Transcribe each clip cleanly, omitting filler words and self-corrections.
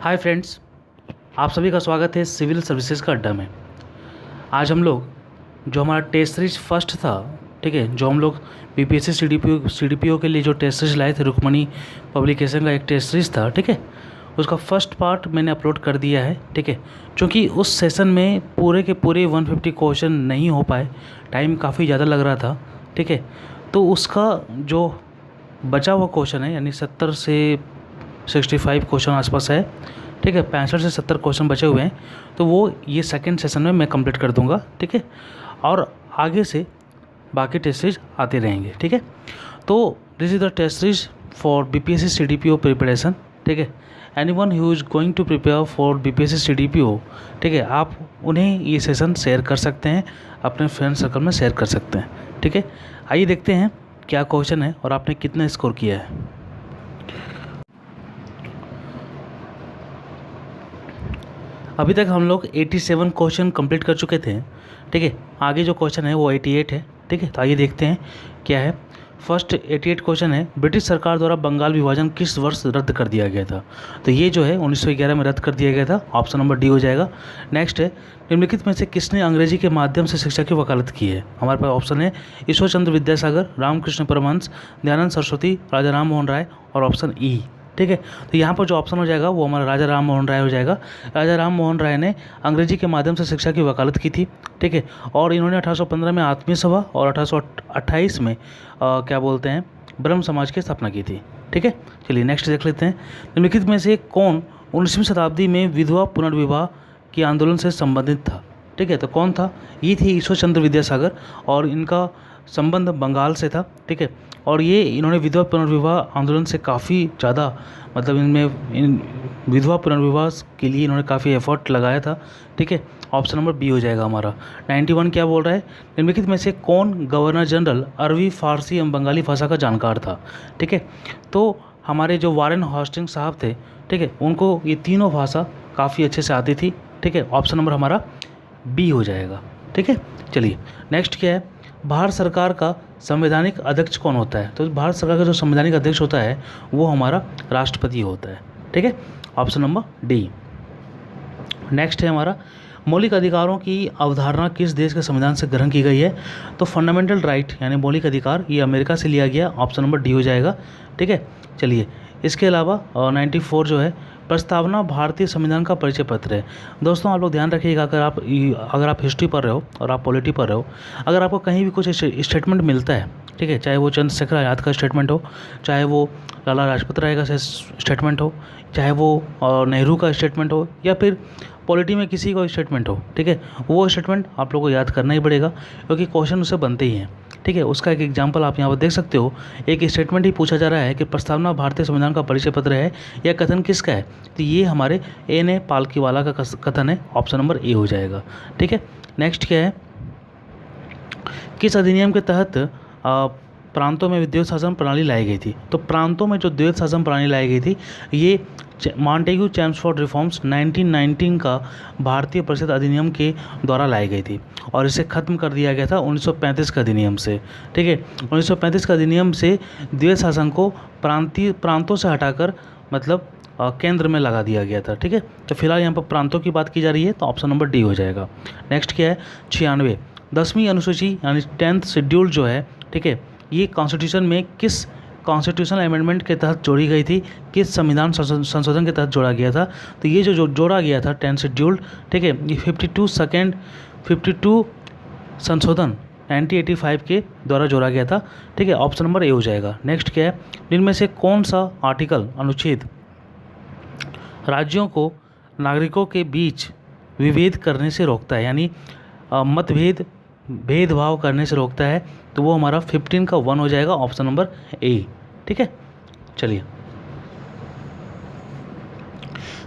Hi friends, आप सभी का स्वागत है सिविल सर्विसेज का अड्डा में। आज हम लोग जो हमारा टेस्ट सीरीज फर्स्ट था, ठीक है, जो हम लोग बीपीएससी सीडीपीओ के लिए जो टेस्ट सीरीज लाए थे, रुक्मणी पब्लिकेशन का एक टेस्ट सीरीज था, ठीक है, उसका फर्स्ट पार्ट मैंने अपलोड कर दिया है, ठीक है। क्योंकि उस सेशन में पूरे के पूरे 150 क्वेश्चन नहीं हो पाए, टाइम काफ़ी ज़्यादा लग रहा था, ठीक है। तो उसका जो बचा हुआ क्वेश्चन है, यानी 70 से 65 क्वेश्चन आसपास है, ठीक है, 65 से 70 क्वेश्चन बचे हुए हैं, तो वो ये सेकंड सेशन में मैं कंप्लीट कर दूंगा, ठीक है। और आगे से बाकी टेस्ट सीरीज आते रहेंगे, ठीक है। तो this is the test series for BPSC CDPO preparation, ठीक है। Anyone who is going to prepare for BPSC CDPO, ठीक है, आप उन्हें ये सेशन शेयर कर सकते हैं, अपने फ्रेंड सर्कल में शेयर कर सकते हैं, ठीक है। आइए देखते हैं क्या क्वेश्चन है और आपने कितना स्कोर किया है। अभी तक हम लोग 87 क्वेश्चन कंप्लीट कर चुके थे, ठीक है। आगे जो क्वेश्चन है वो 88 है, ठीक है। तो आइए देखते हैं क्या है। फर्स्ट 88 क्वेश्चन है, ब्रिटिश सरकार द्वारा बंगाल विभाजन किस वर्ष रद्द कर दिया गया था? तो ये जो है 1911 में रद्द कर दिया गया था, ऑप्शन नंबर डी हो जाएगा। नेक्स्ट है, निम्नलिखित में से किसने अंग्रेजी के माध्यम से शिक्षा की वकालत की है? हमारे पास ऑप्शन है ईश्वर चंद्र विद्यासागर, रामकृष्ण परमहंस, दयानंद सरस्वती, राजा राम मोहन राय और ऑप्शन ई, ठीक है। तो यहाँ पर जो ऑप्शन हो जाएगा वो हमारा राजा राम मोहन राय हो जाएगा। राजा राम मोहन राय ने अंग्रेजी के माध्यम से शिक्षा की वकालत की थी, ठीक है। और इन्होंने 1815 में आत्मीय सभा और 1828 में क्या बोलते हैं, ब्रह्म समाज की स्थापना की थी, ठीक है। चलिए नेक्स्ट देख लेते हैं। निम्नलिखित में से कौन 19वीं शताब्दी में विधवा पुनर्विवाह के आंदोलन से संबंधित था? ठीक है, तो कौन था? ये थे ईश्वर चंद्र विद्यासागर और इनका संबंध बंगाल से था, ठीक है। और ये इन्होंने विधवा पुनर्विवाह आंदोलन से काफ़ी ज़्यादा, मतलब इन विधवा पुनर्विवाह के लिए इन्होंने काफ़ी एफर्ट लगाया था, ठीक है। ऑप्शन नंबर बी हो जाएगा हमारा। 91 क्या बोल रहा है, निम्नलिखित में से कौन गवर्नर जनरल अरबी, फारसी एवं बंगाली भाषा का जानकार था? ठीक है, तो हमारे जो वारेन हॉस्टिंग साहब थे, ठीक है, उनको ये तीनों भाषा काफ़ी अच्छे से आती थी, ठीक है। ऑप्शन नंबर हमारा बी हो जाएगा, ठीक है। चलिए नेक्स्ट क्या है, भारत सरकार का संवैधानिक अध्यक्ष कौन होता है? तो भारत सरकार का जो संवैधानिक अध्यक्ष होता है वो हमारा राष्ट्रपति होता है, ठीक है। Option number D. नेक्स्ट है हमारा, मौलिक अधिकारों की अवधारणा किस देश के संविधान से ग्रहण की गई है? तो फंडामेंटल राइट यानी मौलिक अधिकार ये अमेरिका से लिया गया, ऑप्शन नंबर डी हो जाएगा, ठीक है। चलिए इसके अलावा 94 जो है, प्रस्तावना भारतीय संविधान का परिचय पत्र है। दोस्तों आप लोग ध्यान रखिएगा, अगर आप हिस्ट्री पढ़ रहे हो और आप पॉलिटी पढ़ रहे हो, अगर आपको कहीं भी कुछ स्टेटमेंट मिलता है, ठीक है, चाहे वो चंद्रशेखर आज़ाद का स्टेटमेंट हो, चाहे वो लाला लाजपत राय का स्टेटमेंट हो, चाहे वो नेहरू का स्टेटमेंट हो, या फिर पॉलिटी में किसी का स्टेटमेंट हो, ठीक है, वो स्टेटमेंट आप लोगों को याद करना ही पड़ेगा, क्योंकि क्वेश्चन उससे बनते ही हैं, ठीक है। उसका एक एग्जांपल आप यहाँ पर देख सकते हो। एक स्टेटमेंट ही पूछा जा रहा है कि प्रस्तावना भारतीय संविधान का परिचय पत्र है, यह कथन किसका है? तो ये हमारे एन ए पालकीवाला का कथन है, ऑप्शन नंबर ए हो जाएगा, ठीक है। नेक्स्ट क्या है, किस अधिनियम के तहत प्रांतों में विद्युत शासन प्रणाली लाई गई थी? तो प्रांतों में जो विद्युत शासन प्रणाली लाई गई थी, ये मॉन्टेग्यू चैम्सफोर्ड रिफॉर्म्स 1919 का भारतीय परिषद अधिनियम के द्वारा लाई गई थी, और इसे ख़त्म कर दिया गया था 1935 का अधिनियम से, ठीक है। 1935 का अधिनियम से द्वैत शासन को प्रांतों से हटाकर मतलब केंद्र में लगा दिया गया था, ठीक है। तो फिलहाल यहाँ पर प्रांतों की बात की जा रही है, तो ऑप्शन नंबर डी हो जाएगा। नेक्स्ट क्या है, 96 10वीं अनुसूची यानी 10th शेड्यूल जो है, ठीक है, ये कॉन्स्टिट्यूशन में किस कॉन्स्टिट्यूशनल अमेंडमेंट के तहत जोड़ी गई थी, किस संविधान संशोधन के तहत जोड़ा गया था? तो ये जो जोड़ा गया था 10th शेड्यूल, ठीक है, ये 52 संशोधन 1985 के द्वारा जोड़ा गया था, ठीक है। ऑप्शन नंबर ए हो जाएगा। नेक्स्ट क्या है, इनमें से कौन सा आर्टिकल, अनुच्छेद राज्यों को नागरिकों के बीच विभेद करने से रोकता है, यानी भेदभाव करने से रोकता है? तो वो हमारा 15 का 1 हो जाएगा, ऑप्शन नंबर ए, ठीक है। चलिए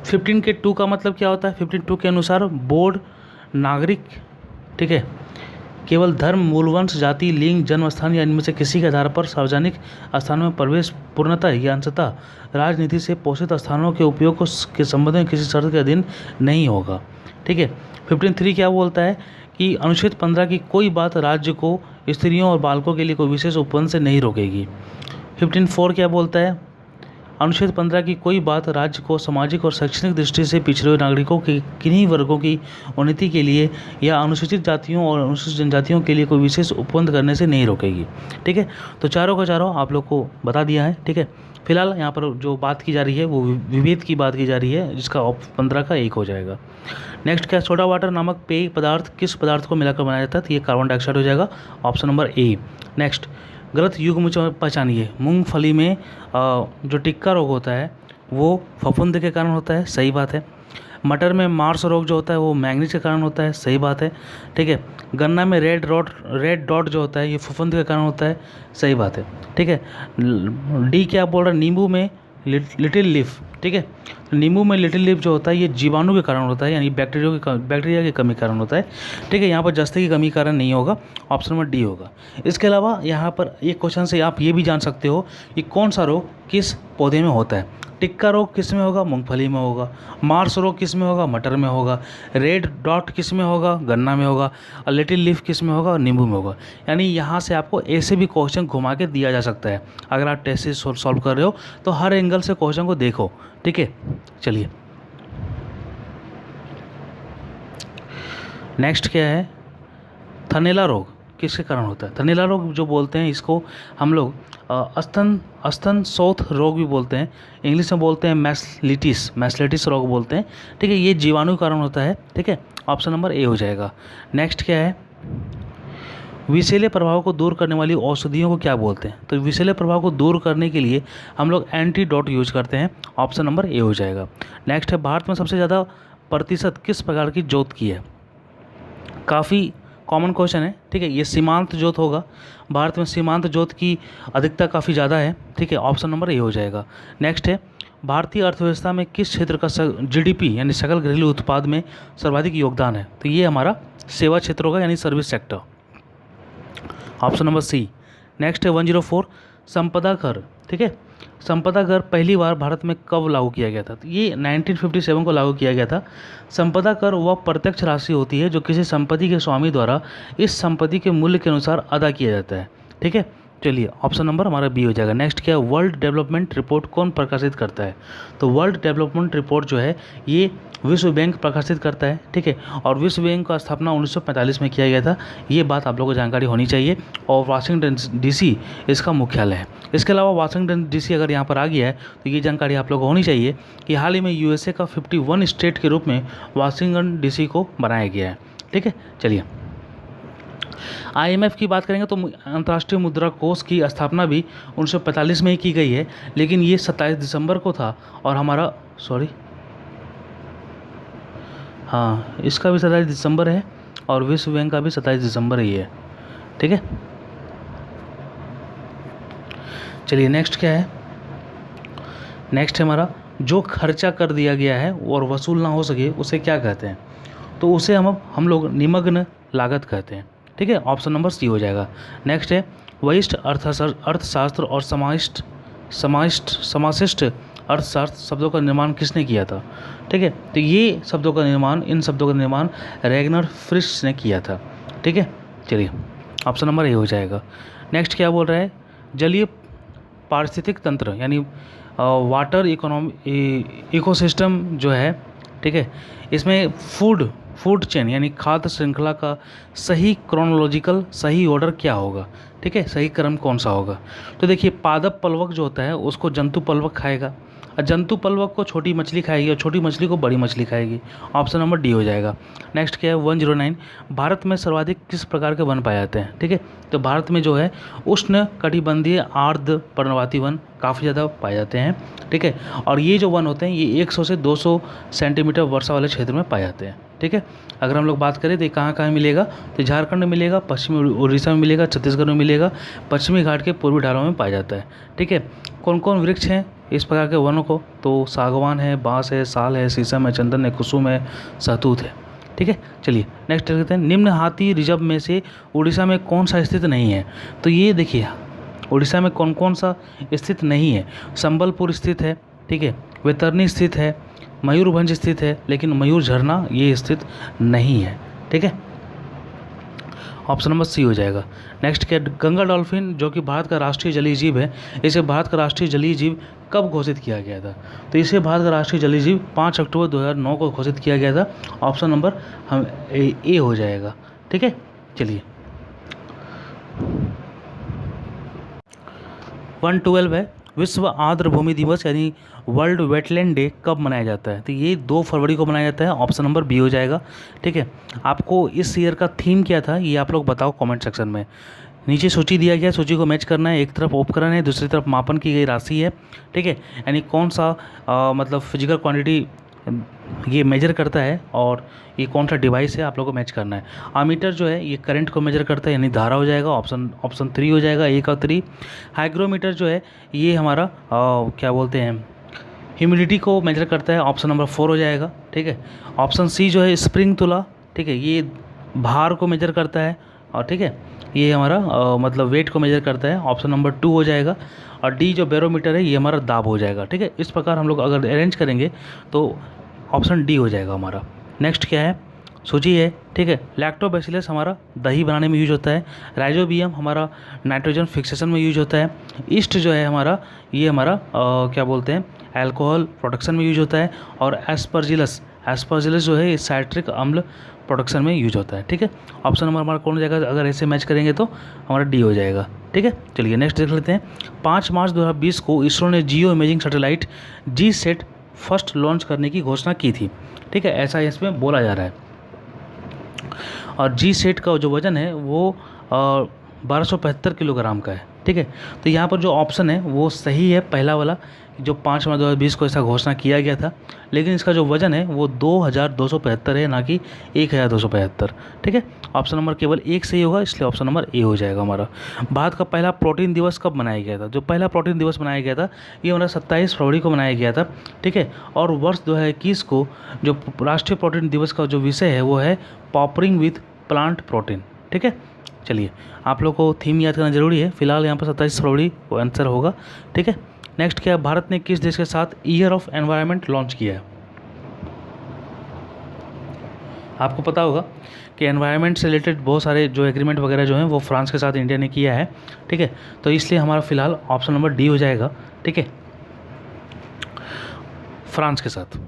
15 के 2 का मतलब क्या होता है? 15(2) के अनुसार बोर्ड नागरिक, ठीक है, केवल धर्म, मूलवंश, जाति, लिंग, जन्म स्थान या इनमें से किसी के आधार पर सार्वजनिक स्थानों में प्रवेश पूर्णतः या अंशतः राजनीति से पोषित स्थानों के उपयोग के संबंध में किसी शर्त के अधीन नहीं होगा, ठीक है। 15(3) क्या बोलता है कि अनुच्छेद 15 की कोई बात राज्य को स्त्रियों और बालकों के लिए कोई विशेष उपबंध से नहीं रोकेगी। 15(4) क्या बोलता है, अनुच्छेद 15 की कोई बात राज्य को सामाजिक और शैक्षणिक दृष्टि से पिछड़े हुए नागरिकों के किन्हीं वर्गों की उन्नति के लिए या अनुसूचित जातियों और अनुसूचित जनजातियों के लिए कोई विशेष उपबंध करने से नहीं रोकेगी। ठीक है, तो चारों का चारों आप लोग को बता दिया है। ठीक है, फिलहाल यहाँ पर जो बात की जा रही है वो विभेद की बात की जा रही है, जिसका 15 का 1 हो जाएगा। नेक्स्ट क्या, सोडा वाटर नामक पेय पदार्थ किस पदार्थ को मिलाकर बनाया जाता है? तो ये कार्बन डाइऑक्साइड हो जाएगा, ऑप्शन नंबर ए। नेक्स्ट, गलत युग्म पहचानिए। मूंगफली में जो टिक्का रोग होता है वो फफूंद के कारण होता है, सही बात है। मटर में मार्स रोग जो होता है वो मैंगनीज के कारण होता है, सही बात है। ठीक है, गन्ना में रेड डॉट जो होता है ये फफूंद के कारण होता है, सही बात है। ठीक है, डी क्या बोल रहा है, नींबू में लिटिल लीफ। ठीक है, नींबू में लिटिल लीफ जो होता है ये जीवाणु के कारण होता है, यानी बैक्टीरिया की कमी कारण होता है। ठीक है, यहाँ पर जस्ते की कमी कारण नहीं होगा, ऑप्शन नंबर डी होगा। इसके अलावा यहाँ पर एक क्वेश्चन से आप ये भी जान सकते हो कि कौन सा रोग किस पौधे में होता है। टिक्का रोग किस में होगा? मूंगफली में होगा। मार्स रोग किस में होगा? मटर में होगा। रेड डॉट किस में होगा? गन्ना में होगा। और लिटिल लीफ किस में होगा? नींबू में होगा। यानी यहाँ से आपको ऐसे भी क्वेश्चन घुमा के दिया जा सकता है। अगर आप टेस्ट से सॉल्व कर रहे हो तो हर एंगल से क्वेश्चन को देखो। ठीक है, चलिए नेक्स्ट क्या है, थनैला रोग किसके कारण होता है? थनैला रोग जो बोलते हैं इसको हम लोग स्तन शोथ रोग भी बोलते हैं, इंग्लिश में बोलते हैं मैस्लिटिस रोग बोलते हैं। ठीक है, ये जीवाणु कारण होता है। ठीक है, ऑप्शन नंबर ए हो जाएगा। नेक्स्ट क्या है, विषैले प्रभाव को दूर करने वाली औषधियों को क्या बोलते हैं? तो विषैले प्रभाव को दूर करने के लिए हम लोग एंटीडोट यूज करते हैं, ऑप्शन नंबर ए हो जाएगा। नेक्स्ट है, भारत में सबसे ज़्यादा प्रतिशत किस प्रकार की जोत की है? काफ़ी कॉमन क्वेश्चन है। ठीक है, ये सीमांत जोत होगा। भारत में सीमांत जोत की अधिकता काफ़ी ज़्यादा है। ठीक है, ऑप्शन नंबर ए हो जाएगा। नेक्स्ट है, भारतीय अर्थव्यवस्था में किस क्षेत्र का जीडीपी यानी सकल घरेलू उत्पाद में सर्वाधिक योगदान है? तो ये हमारा सेवा क्षेत्र होगा, यानी service sector, option number C. Next है 104, संपदा कर। ठीक है, संपदा कर पहली बार भारत में कब लागू किया गया था? तो ये 1957 को लागू किया गया था। संपदा कर वह प्रत्यक्ष राशि होती है जो किसी संपत्ति के स्वामी द्वारा इस संपत्ति के मूल्य के अनुसार अदा किया जाता है। ठीक है, चलिए ऑप्शन नंबर हमारा बी हो जाएगा। नेक्स्ट क्या, वर्ल्ड डेवलपमेंट रिपोर्ट कौन प्रकाशित करता है? तो वर्ल्ड डेवलपमेंट रिपोर्ट जो है ये विश्व बैंक प्रकाशित करता है। ठीक है, और विश्व बैंक का स्थापना 1945 में किया गया था। ये बात आप लोगों को जानकारी होनी चाहिए। और वाशिंगटन डीसी इसका मुख्यालय है। इसके अलावा वाशिंगटन डीसी अगर यहाँ पर आ गया है तो ये जानकारी आप लोगों को होनी चाहिए कि हाल ही में यूएसए का 51 स्टेट के रूप में वाशिंगटन डीसी को बनाया गया है। ठीक है, चलिए आईएमएफ की बात करेंगे तो अंतर्राष्ट्रीय मुद्रा कोष की स्थापना भी 1945 में ही की गई है, लेकिन ये 27 दिसंबर को था। और हमारा हाँ, इसका भी 27 दिसंबर है और विश्व बैंक का भी 27 दिसंबर ही है। ठीक है, चलिए नेक्स्ट क्या है, नेक्स्ट है हमारा जो खर्चा कर दिया गया है और वसूल ना हो सके उसे क्या कहते हैं? तो उसे हम लोग निमग्न लागत कहते हैं। ठीक है, ऑप्शन नंबर सी हो जाएगा। नेक्स्ट है वरिष्ठ अर्थशास्त्र और समाशिष्ट अर्थशास्त्र शब्दों का निर्माण किसने किया था? ठीक है, तो ये इन शब्दों का निर्माण रैगनर फ्रिश ने किया था। ठीक है, चलिए ऑप्शन नंबर ए हो जाएगा। नेक्स्ट क्या बोल रहा है, जलीय पारिस्थितिक तंत्र यानी वाटर इकोसिस्टम जो है, ठीक है, इसमें फूड चेन यानी खाद्य श्रृंखला का सही क्रोनोलॉजिकल सही ऑर्डर क्या होगा? ठीक है, सही क्रम कौन सा होगा? तो देखिए पादप पलवक जो होता है उसको जंतु पलवक खाएगा, और जंतु पलवक को छोटी मछली खाएगी और छोटी मछली को बड़ी मछली खाएगी। ऑप्शन नंबर डी हो जाएगा। नेक्स्ट क्या है 109, भारत में सर्वाधिक किस प्रकार के वन पाए जाते हैं? ठीक है, तो भारत में जो है उष्ण कटिबंधीय आर्द्र पर्णपाती वन काफ़ी ज़्यादा पाए जाते हैं। ठीक है, और ये जो वन होते हैं ये 100 से 200 सेंटीमीटर वर्षा वाले क्षेत्र में पाए जाते हैं। ठीक है, अगर हम लोग बात करें तो ये कहाँ कहाँ मिलेगा, तो झारखंड में मिलेगा, पश्चिमी उड़ीसा में मिलेगा, छत्तीसगढ़ में मिलेगा, पश्चिमी घाट के पूर्वी ढालों में पाया जाता है। ठीक है, कौन कौन वृक्ष हैं इस प्रकार के वनों को? तो सागवान है, बांस है, साल है, शीशम है, चंदन है, कुसुम है, सहतूत है। ठीक है, चलिए नेक्स्ट देखते हैं, निम्न हाथी रिजर्व में से उड़ीसा में कौन सा स्थित नहीं है? तो ये देखिए उड़ीसा में कौन कौन सा स्थित नहीं है। संबलपुर स्थित है, ठीक है, वैतरणी स्थित है, मयूरभंज स्थित है, लेकिन मयूर झरना ये स्थित नहीं है। ठीक है, ऑप्शन नंबर सी हो जाएगा। नेक्स्ट क्या, गंगा डॉल्फिन जो कि भारत का राष्ट्रीय जलीय जीव है, इसे भारत का राष्ट्रीय जलीय जीव कब घोषित किया गया था? तो इसे भारत का राष्ट्रीय जलीय जीव 5 अक्टूबर 2009 को घोषित किया गया था। ऑप्शन नंबर हम ए हो जाएगा। ठीक है, चलिए 112 है, विश्व आर्द्र भूमि दिवस यानी वर्ल्ड वेटलैंड डे कब मनाया जाता है? तो ये 2 फरवरी को मनाया जाता है। ऑप्शन नंबर बी हो जाएगा। ठीक है, आपको इस ईयर का थीम क्या था ये आप लोग बताओ कमेंट सेक्शन में। नीचे सूची दिया गया, सूची को मैच करना है। एक तरफ उपकरण है, दूसरी तरफ मापन की गई राशि है। ठीक है, यानी कौन सा मतलब फिजिकल क्वांटिटी ये मेजर करता है और ये कौन सा डिवाइस है आप लोगों को मैच करना है। आमीटर जो है ये करंट को मेजर करता है यानी धारा हो जाएगा। ऑप्शन 3 हो जाएगा, 1 और 3। हाइग्रोमीटर जो है ये हमारा क्या बोलते हैं ह्यूमिडिटी को मेजर करता है। ऑप्शन नंबर 4 हो जाएगा। ठीक है, ऑप्शन सी जो है स्प्रिंग तुला, ठीक है, ये भार को मेजर करता है। और ठीक है, ये हमारा मतलब वेट को मेजर करता है। ऑप्शन नंबर 2 हो जाएगा। और डी जो बैरोमीटर है ये हमारा दाब हो जाएगा। ठीक है, इस प्रकार हम लोग अगर अरेंज करेंगे तो ऑप्शन डी हो जाएगा हमारा। नेक्स्ट क्या है, सूची है। ठीक है, लैक्टोबैसिलस हमारा दही बनाने में यूज होता है। राइजोबियम हमारा नाइट्रोजन फिक्सेशन में यूज होता है। ईस्ट जो है हमारा ये हमारा क्या बोलते हैं अल्कोहल प्रोडक्शन में यूज होता है। और एस्परजिलस जो है साइट्रिक अम्ल प्रोडक्शन में यूज होता है। ठीक है, ऑप्शन नंबर हमारा कौन हो जाएगा? अगर ऐसे मैच करेंगे तो हमारा डी हो जाएगा। ठीक है, चलिए नेक्स्ट देख लेते हैं। 5 मार्च 2020 को इसरो ने geo imaging satellite GSAT first launch करने की घोषणा की थी। ठीक है, ऐसा इसमें बोला जा रहा है। और जीसैट का जो वजन है वो 1275 किलोग्राम का है। ठीक है, तो यहाँ पर जो ऑप्शन है वो सही है, पहला वाला, जो 5 मार्च 2020 को ऐसा घोषणा किया गया था। लेकिन इसका जो वजन है वो 2275 है, ना कि 1275। ठीक है, ऑप्शन नंबर केवल 1 सही होगा, इसलिए ऑप्शन नंबर ए हो जाएगा हमारा। भारत का पहला प्रोटीन दिवस कब मनाया गया था? जो पहला प्रोटीन दिवस मनाया गया था ये हमारा 27 फरवरी को मनाया गया था। ठीक है, और वर्ष 2021 को जो राष्ट्रीय प्रोटीन दिवस का जो विषय है वो है पॉपरिंग विथ प्लांट प्रोटीन। ठीक है, चलिए आप लोग को थीम याद करना जरूरी है। फिलहाल यहाँ पर 27 फरवरी को आंसर होगा। ठीक है, नेक्स्ट क्या, भारत ने किस देश के साथ ईयर ऑफ एनवायरनमेंट लॉन्च किया है? आपको पता होगा कि एनवायरनमेंट से रिलेटेड बहुत सारे जो एग्रीमेंट वगैरह जो हैं वो फ्रांस के साथ इंडिया ने किया है। ठीक है, तो इसलिए हमारा फिलहाल ऑप्शन नंबर डी हो जाएगा। ठीक है, फ्रांस के साथ।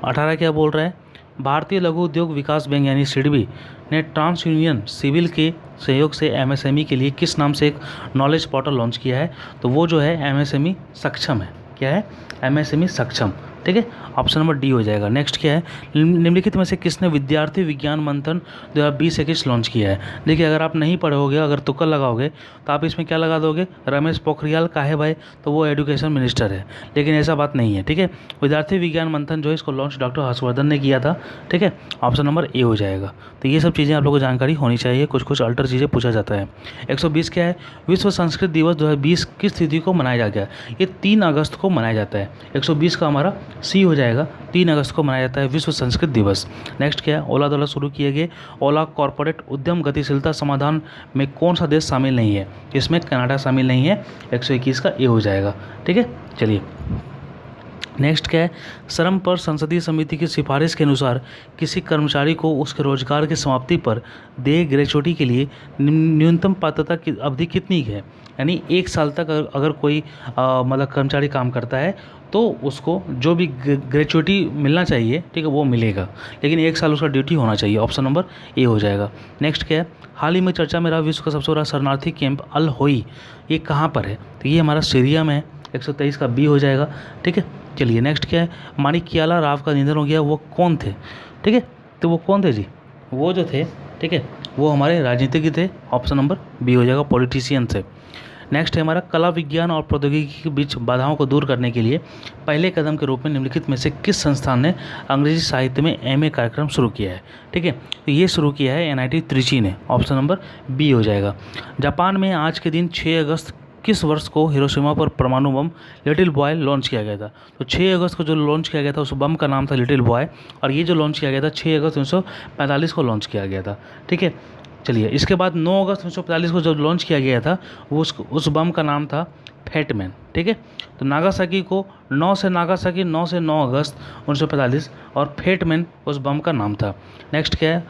18 क्या बोल रहा है, भारतीय लघु उद्योग विकास बैंक यानी सिडबी ने ट्रांस यूनियन सिविल के सहयोग से एमएसएमई के लिए किस नाम से एक नॉलेज पोर्टल लॉन्च किया है? तो वो जो है एमएसएमई सक्षम है। क्या है? एमएसएमई सक्षम। ठीक है, ऑप्शन नंबर डी हो जाएगा। नेक्स्ट क्या है, निम्नलिखित में से किसने विद्यार्थी विज्ञान मंथन 2020-21 लॉन्च किया है? देखिए, अगर आप नहीं पढ़ोगे, अगर तुक्का लगाओगे तो आप इसमें क्या लगा दोगे, रमेश पोखरियाल काहे भाई, तो वो एजुकेशन मिनिस्टर है। लेकिन ऐसा बात नहीं है। ठीक है, विद्यार्थी विज्ञान मंथन जो है इसको लॉन्च डॉक्टर हर्षवर्धन ने किया था। ठीक है, ऑप्शन नंबर ए हो जाएगा। तो ये सब चीज़ें आप लोगों को जानकारी होनी चाहिए, कुछ अल्टर चीज़ें पूछा जाता है। 120 क्या है, विश्व संस्कृत दिवस 2020 किस तिथि को मनाया गया? ये 3 अगस्त को मनाया जाता है। 120 का हमारा सी हो जाएगा। 3 अगस्त को मनाया जाता है विश्व संस्कृत दिवस। नेक्स्ट क्या है, ओला द्वारा शुरू किए गए ओला कॉर्पोरेट उद्यम गतिशीलता समाधान में कौन सा देश शामिल नहीं है? इसमें कनाडा शामिल नहीं है। 121 का ए हो जाएगा। ठीक है, चलिए नेक्स्ट क्या है, श्रम पर संसदीय समिति की सिफारिश के अनुसार किसी कर्मचारी को उसके रोजगार की समाप्ति पर देय ग्रेचुइटी के लिए न्यूनतम पात्रता की अवधि कितनी है? यानी 1 साल तक अगर कोई मतलब कर्मचारी काम करता है तो उसको जो भी ग्रेचुइटी मिलना चाहिए, ठीक है, वो मिलेगा। लेकिन 1 साल उसका ड्यूटी होना चाहिए। ऑप्शन नंबर ए हो जाएगा। नेक्स्ट क्या है, हाल ही में चर्चा में रहा विश्व का सबसे बड़ा शरणार्थी कैंप अल होई, ये कहाँ पर है? तो ये हमारा सीरिया में है। 123 का बी हो जाएगा। ठीक है, चलिए नेक्स्ट क्या है, माणिक्यला राव का निधन हो गया, वो कौन थे? ठीक है, तो वो कौन थे जी? वो जो थे, ठीक है, वो हमारे राजनीतिज्ञ थे। ऑप्शन नंबर बी हो जाएगा, पॉलिटिशियन थे। नेक्स्ट है हमारा, कला विज्ञान और प्रौद्योगिकी के बीच बाधाओं को दूर करने के लिए पहले कदम के रूप में निम्नलिखित में से किस संस्थान ने अंग्रेजी साहित्य में एमए कार्यक्रम शुरू किया है? ठीक है, तो ये शुरू किया है एनआईटी त्रिची ने। ऑप्शन नंबर बी हो जाएगा। जापान में आज के दिन 6 अगस्त किस वर्ष को हिरोशिमा पर परमाणु बम लिटिल बॉय लॉन्च किया गया था? तो 6 अगस्त को जो लॉन्च किया गया था उस बम का नाम था लिटिल बॉय, और ये जो लॉन्च किया गया था 6 अगस्त 1945 को लॉन्च किया गया था। ठीक है, चलिए इसके बाद 9 अगस्त 1945 को जो लॉन्च किया गया था वो उस बम का नाम था फैटमैन। ठीक है, तो नागासाकी को 9 से 9 अगस्त 1945 और फैटमैन उस बम का नाम था। नेक्स्ट क्या है,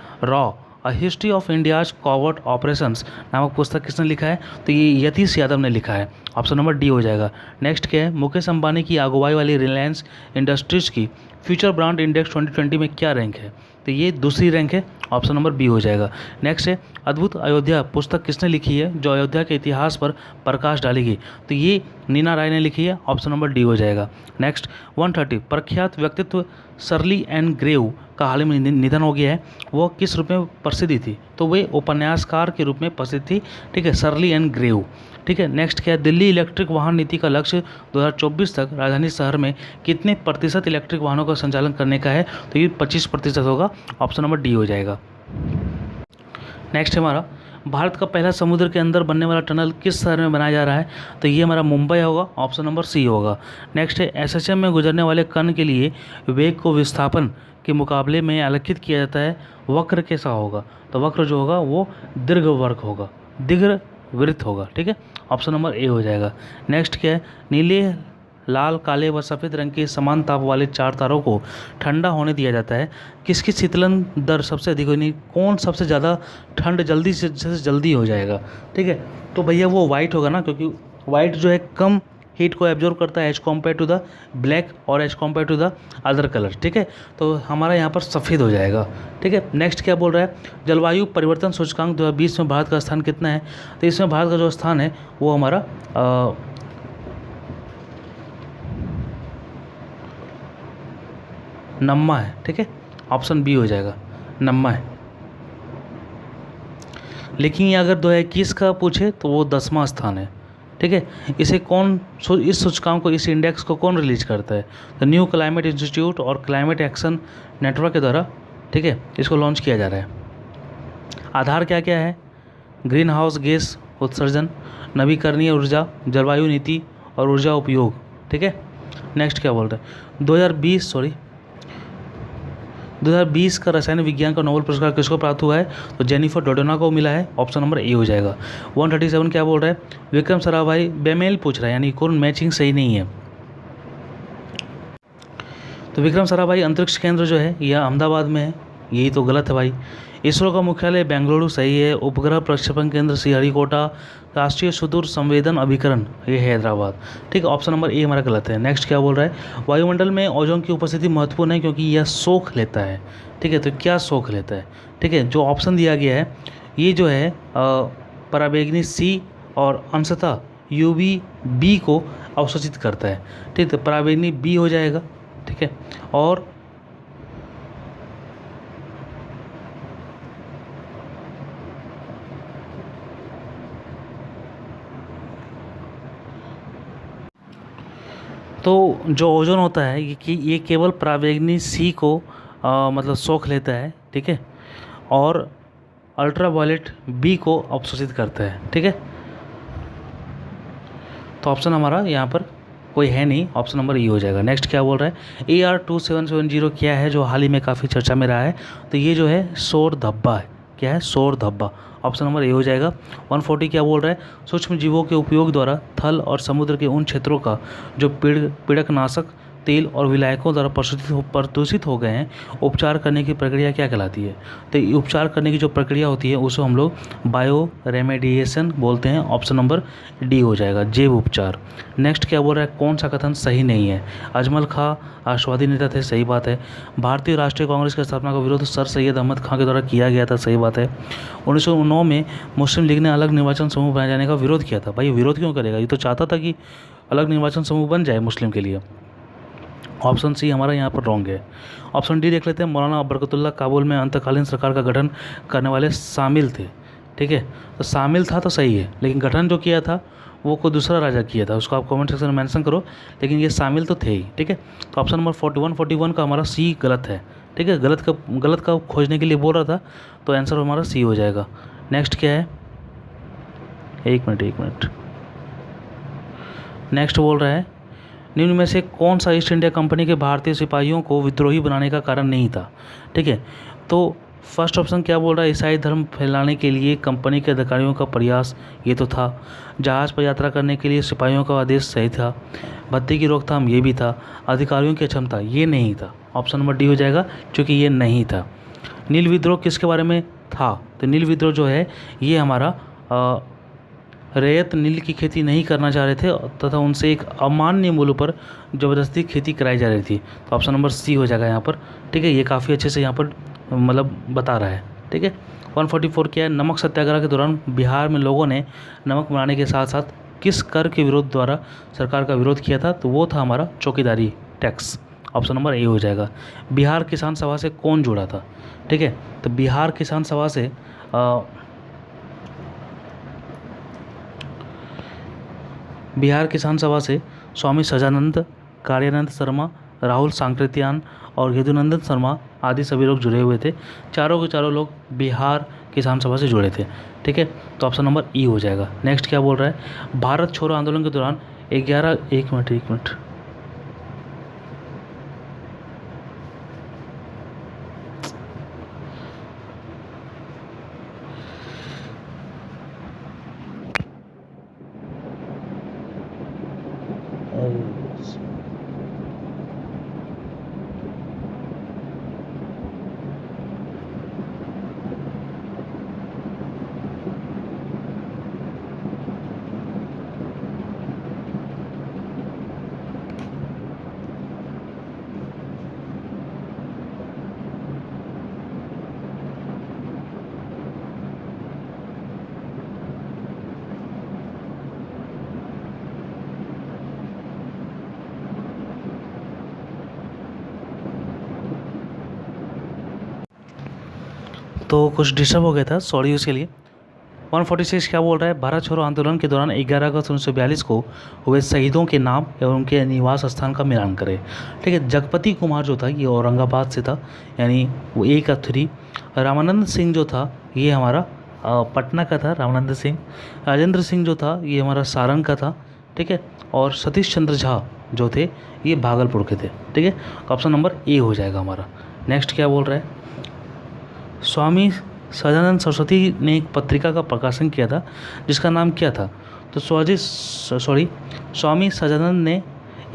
a history of India's covert operations नामक पुस्तक किसने लिखा है? तो ये यतीश यादव ने लिखा है। ऑप्शन नंबर डी हो जाएगा। नेक्स्ट क्या है? मुकेश अंबानी की अगुवाई वाली रिलायंस इंडस्ट्रीज़ की फ्यूचर ब्रांड इंडेक्स 2020 में क्या रैंक है? तो ये दूसरी रैंक है। ऑप्शन नंबर बी हो जाएगा। नेक्स्ट है अद्भुत अयोध्या पुस्तक किसने लिखी है जो अयोध्या के इतिहास पर प्रकाश डालेगी? तो ये नीना राय ने लिखी है। ऑप्शन नंबर डी हो जाएगा। नेक्स्ट 130 प्रख्यात व्यक्तित्व सर्ली एंड ग्रेव का हाल ही में निधन हो गया है। वो किस रूप में प्रसिद्धि थी? तो वे उपन्यासकार के रूप में प्रसिद्ध थी। ठीक है, सर्ली एंड ग्रेव। ठीक है, नेक्स्ट क्या है? दिल्ली इलेक्ट्रिक वाहन नीति का लक्ष्य 2024 तक राजधानी शहर में कितने प्रतिशत इलेक्ट्रिक वाहनों का संचालन करने का है? तो ये 25% होगा। ऑप्शन नंबर डी हो जाएगा। नेक्स्ट है हमारा भारत का पहला समुद्र के अंदर बनने वाला टनल किस शहर में बनाया जा रहा है? तो ये हमारा मुंबई होगा। ऑप्शन नंबर सी होगा। नेक्स्ट है एसएसएम में गुजरने वाले कण के लिए वेग को विस्थापन के मुकाबले में आलेखित किया जाता है। वक्र कैसा होगा? तो वक्र जो होगा वो दीर्घवृत्त होगा, दीर्घवृत्त होगा। ठीक है, ऑप्शन नंबर ए हो जाएगा। नेक्स्ट क्या है? नीले, लाल, काले व सफ़ेद रंग के समान ताप वाले 4 तारों को ठंडा होने दिया जाता है। किसकी शीतलन दर सबसे अधिक होनी? कौन सबसे ज़्यादा ठंड जल्दी से जल्दी हो जाएगा? ठीक है, तो भैया वो वाइट होगा ना, क्योंकि वाइट जो है कम हीट को एब्जॉर्व करता है as compare to the black और as compare to the other colour. ठीक है, तो हमारा यहाँ पर सफ़ेद हो जाएगा। ठीक है, नेक्स्ट क्या बोल रहा है? जलवायु परिवर्तन सूचकांक 2020 में भारत का स्थान कितना है? तो इसमें भारत का जो स्थान है वो हमारा 90 है। ठीक है, ऑप्शन बी हो जाएगा, 90 है। लेकिन ये अगर 2021 का पूछे तो वो 10वां स्थान है। ठीक है, इसे कौन, इस सूचकांक को, इस इंडेक्स को कौन रिलीज करता है? तो न्यू क्लाइमेट इंस्टीट्यूट और क्लाइमेट एक्शन नेटवर्क के द्वारा, ठीक है, इसको लॉन्च किया जा रहा है। आधार क्या क्या है? ग्रीन हाउस गैस उत्सर्जन, नवीकरणीय ऊर्जा, जलवायु नीति और ऊर्जा उपयोग। ठीक है, नेक्स्ट क्या बोल रहे हैं? 2020 का रसायन विज्ञान का नोबेल पुरस्कार किसको प्राप्त हुआ है? तो जेनिफर डोडोना को मिला है। ऑप्शन नंबर ए हो जाएगा। 137 क्या बोल रहा है? विक्रम साराभाई बेमेल पूछ रहा है, यानी कौन मैचिंग सही नहीं है। तो विक्रम साराभाई अंतरिक्ष केंद्र जो है यह अहमदाबाद में है, यही तो गलत है भाई। इसरो का मुख्यालय बेंगलुरु सही है। उपग्रह प्रक्षेपण केंद्र श्रीहरिकोटा। राष्ट्रीय सुदूर संवेदन अभिकरण ये हैदराबाद। ठीक है, ऑप्शन नंबर ए हमारा गलत है। नेक्स्ट क्या बोल रहा है? वायुमंडल में ओजोन की उपस्थिति महत्वपूर्ण है क्योंकि यह सोख लेता है। ठीक है, तो क्या सोख लेता है? ठीक है, जो ऑप्शन दिया गया है ये जो है पराबैंगनी सी और अंशतः यूवी बी को अवशोषित करता है। ठीक है, तो पराबैंगनी बी हो जाएगा। ठीक है, और तो जो ओजोन होता है ये केवल पराबैंगनी सी को मतलब सोख लेता है। ठीक है, और अल्ट्रावायलेट बी को अवशोषित करता है। ठीक है, तो ऑप्शन हमारा यहाँ पर कोई है नहीं, ऑप्शन नंबर ई हो जाएगा। नेक्स्ट क्या बोल रहा है? AR2770 क्या है जो हाल ही में काफ़ी चर्चा में रहा है? तो ये जो है शोर धब्बा है। क्या है? शोर धब्बा। ऑप्शन नंबर ए हो जाएगा। 140 क्या बोल रहा है? सूक्ष्म जीवों के उपयोग द्वारा थल और समुद्र के उन क्षेत्रों का जो पीड़कनाशक तेल और विलायकों द्वारा प्रदूषित हो गए हैं, उपचार करने की प्रक्रिया क्या कहलाती है? तो उपचार करने की जो प्रक्रिया होती है उसे हम लोग बायो रेमेडिएशन बोलते हैं। ऑप्शन नंबर डी हो जाएगा, जैव उपचार। नेक्स्ट क्या बोल रहा है? कौन सा कथन सही नहीं है? अजमल खां आशावादी नेता थे, सही बात है। भारतीय राष्ट्रीय कांग्रेस की स्थापना का विरोध सर सैयद अहमद खां के द्वारा किया गया था, सही बात है। 1909 में मुस्लिम लीग ने अलग निर्वाचन समूह बनाए जाने का विरोध किया था। भाई विरोध क्यों करेगा? ये तो चाहता था कि अलग निर्वाचन समूह बन जाए मुस्लिम के लिए। ऑप्शन सी हमारा यहाँ पर रॉन्ग है। ऑप्शन डी देख लेते हैं। मौलाना बरकतुल्लाह काबुल में अंतकालीन सरकार का गठन करने वाले शामिल थे। ठीक है, तो शामिल था तो सही है, लेकिन गठन जो किया था वो कोई दूसरा राजा किया था, उसको आप कमेंट सेक्शन में मेंशन करो, लेकिन ये शामिल तो थे ही। ठीक है, तो ऑप्शन नंबर 41 का हमारा सी गलत है। ठीक है, गलत का खोजने के लिए बोल रहा था, तो आंसर हमारा सी हो जाएगा। नेक्स्ट क्या है? एक मिनट। नेक्स्ट बोल रहा है निम्न में से कौन सा ईस्ट इंडिया कंपनी के भारतीय सिपाहियों को विद्रोही बनाने का कारण नहीं था? ठीक है, तो फर्स्ट ऑप्शन क्या बोल रहा है? ईसाई धर्म फैलाने के लिए कंपनी के अधिकारियों का प्रयास, ये तो था। जहाज़ पर यात्रा करने के लिए सिपाहियों का आदेश, सही था। भत्ते की रोकथाम, ये भी था। अधिकारियों की अक्षमता, ये नहीं था। ऑप्शन नंबर डी हो जाएगा, क्योंकि ये नहीं था। नील विद्रोह किसके बारे में था। तो नील विद्रोह जो है ये हमारा रैयत नील की खेती नहीं करना चाह रहे थे तथा उनसे एक अमान्य मूल्य पर ज़बरदस्ती खेती कराई जा रही थी। तो ऑप्शन नंबर सी हो जाएगा यहाँ पर, ठीक है। ये काफ़ी अच्छे से यहाँ पर मतलब बता रहा है, ठीक है। 144 क्या है, नमक सत्याग्रह के दौरान बिहार में लोगों ने नमक बनाने के साथ साथ किस कर के विरोध द्वारा सरकार का विरोध किया था? तो वो था हमारा चौकीदारी टैक्स। ऑप्शन नंबर ए हो जाएगा। बिहार किसान सभा से कौन जुड़ा था? ठीक है, तो बिहार किसान सभा से बिहार किसान सभा से स्वामी सजानंद, कार्यानंद शर्मा, राहुल सांकृत्यान और यदुनंदन शर्मा आदि सभी लोग जुड़े हुए थे। चारों के चारों लोग बिहार किसान सभा से जुड़े थे, ठीक है। तो ऑप्शन नंबर ई हो जाएगा। नेक्स्ट क्या बोल रहा है, भारत छोड़ो आंदोलन के दौरान 1 मिनट तो कुछ डिस्टर्ब हो गया था, सॉरी उसके लिए। 146 क्या बोल रहा है, भारत छोड़ो आंदोलन के दौरान 11 अगस्त 1942 को हुए शहीदों के नाम एवं उनके निवास स्थान का मिलान करें। ठीक है, जगपति कुमार जो था ये औरंगाबाद से था, यानी वो A का 3। रामानंद सिंह जो था ये हमारा पटना का था, रामानंद सिंह। राजेंद्र सिंह जो था ये हमारा सारंग का था, ठीक है। और सतीश चंद्र झा जो थे ये भागलपुर के थे, ठीक है। ऑप्शन नंबर ए हो जाएगा हमारा। नेक्स्ट क्या बोल रहा है, स्वामी सदानंद सरस्वती ने एक पत्रिका का प्रकाशन किया था जिसका नाम क्या था? तो स्वामी सदानंद ने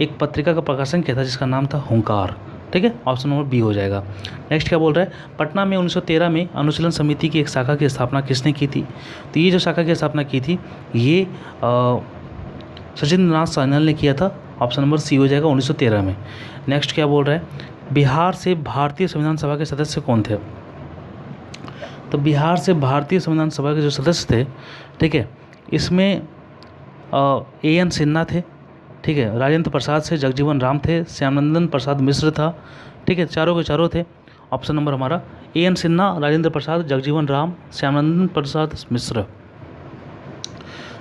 एक पत्रिका का प्रकाशन किया था जिसका नाम था हुंकार, ठीक है। ऑप्शन नंबर बी हो जाएगा। नेक्स्ट क्या बोल रहा है, पटना में 1913 में अनुशीलन समिति की एक शाखा की स्थापना किसने की थी? तो ये जो शाखा की स्थापना की थी ये सचिंद्र नाथ सान्याल ने किया था। ऑप्शन नंबर सी हो जाएगा, 1913 में। नेक्स्ट क्या बोल रहा है, बिहार से भारतीय संविधान सभा के सदस्य कौन थे? तो बिहार से भारतीय संविधान सभा के जो सदस्य थे, ठीक है, इसमें A.N. सिन्हा थे, ठीक है। राजेंद्र प्रसाद से जगजीवन राम थे, श्यामनंदन प्रसाद मिश्र था, ठीक है। चारों के चारों थे। ऑप्शन नंबर हमारा A.N. सिन्हा, राजेंद्र प्रसाद, जगजीवन राम, श्यामनंदन प्रसाद मिश्र,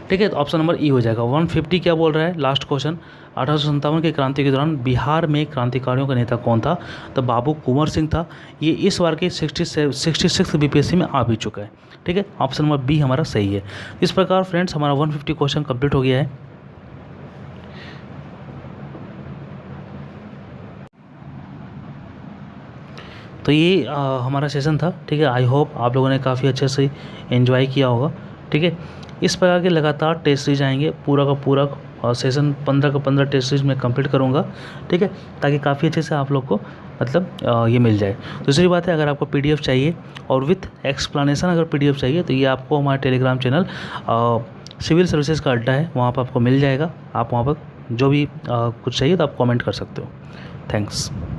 ठीक है। तो ऑप्शन नंबर ई हो जाएगा। 150 क्या बोल रहा है, लास्ट क्वेश्चन, 1857 की क्रांति के दौरान बिहार में क्रांतिकारियों का नेता कौन था? तो बाबू कुंवर सिंह था। ये इस बार के 66 बीपीएससी में आ भी चुका है, ठीक है। ऑप्शन नंबर बी हमारा सही है। इस प्रकार फ्रेंड्स हमारा 150 क्वेश्चन कंप्लीट हो गया है। तो ये हमारा सेशन था, ठीक है। आई होप आप लोगों ने काफ़ी अच्छे से एंजॉय किया होगा, ठीक है। इस प्रकार के लगातार टेस्ट सीरीज आएंगे, पूरा का पूरा सेशन 15 का 15 टेस्ट सीरीज में कंप्लीट करूँगा, ठीक है, ताकि काफ़ी अच्छे से आप लोग को मतलब ये मिल जाए। दूसरी बात है, अगर आपको PDF चाहिए और विथ एक्सप्लेनेशन अगर PDF चाहिए तो ये आपको हमारे टेलीग्राम चैनल सिविल सर्विसेज का अड्डा है, वहाँ पर आपको मिल जाएगा। आप वहाँ पर जो भी कुछ चाहिए तो आप कमेंट कर सकते हो। थैंक्स।